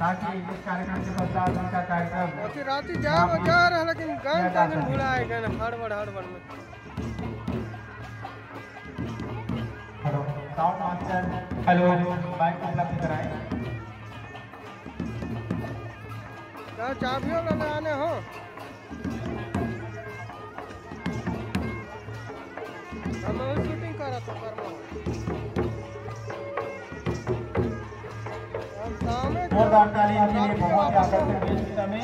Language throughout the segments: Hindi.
ताकि इस कार्यक्रम के पश्चात उनका कार्यक्रम रात जा रहा लेकिन गान भूला है गाना हड़बड़ में। Hello sound master, hello mic उपलब्ध कराएं। क्या चाबियों का आने हो हम शूटिंग कर रहा था जोरदार तालियां के लिए बहुत ही आकर्षक वेशभूषा में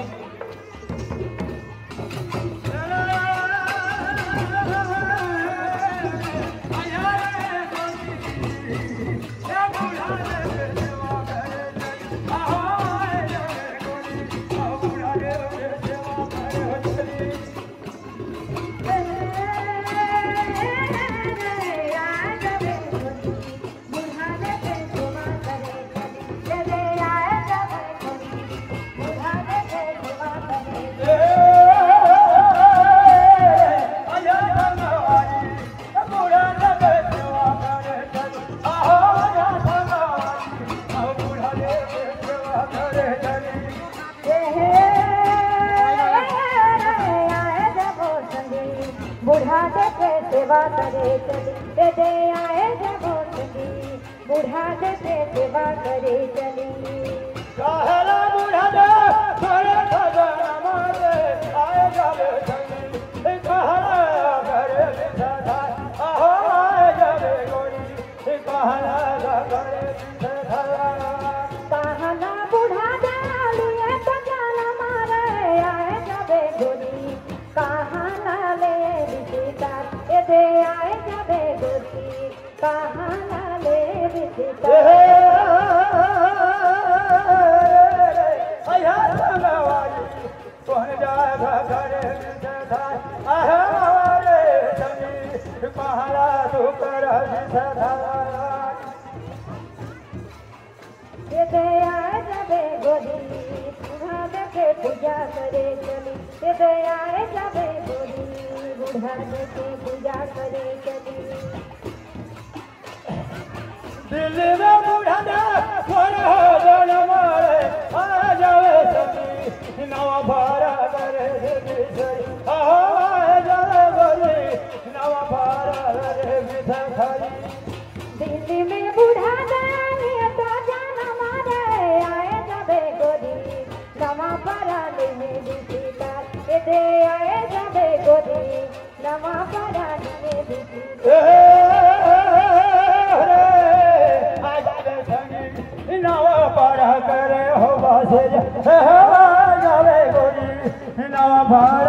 बुढ़ाने पे सेवा करे चली दे आए जब चली बुढ़ाने पे सेवा करे चली कहला बुढ़ाने करे खजाना मारे आए जब चली कहला करे विधवा आहो आए जब गोरी कहला करे विधवा कहला बुढ़ाने लिए खजाना मारे आए जब गोरी कहला दे आए जबे गोरी कहाना ले विदिता आया संगवाई कौन जाएगा करे विधवा आहारे जमी कहला तू कर विधवा दे आए जबे गोरी बुढ़ाने के पूजा करे चली दे आए जबे गोरी बुढ़ाने के पूजा करे चली दिल्ली में बुढ़ाने कोने जन मारे आ जावे सभी नवा भारा करे बिछड़ी आ जावे गोरी नवा भारा करे बिछड़ी दिल्ली में बुढ़ाने तो जान मारे आए जबे गोरी नवा भारा लेने बिछड़ा दे आए जबे गोरी नवा भारा लेने बिछड़ा नवा पढ़ा करे हो बासे जावे गोरी नवा भारा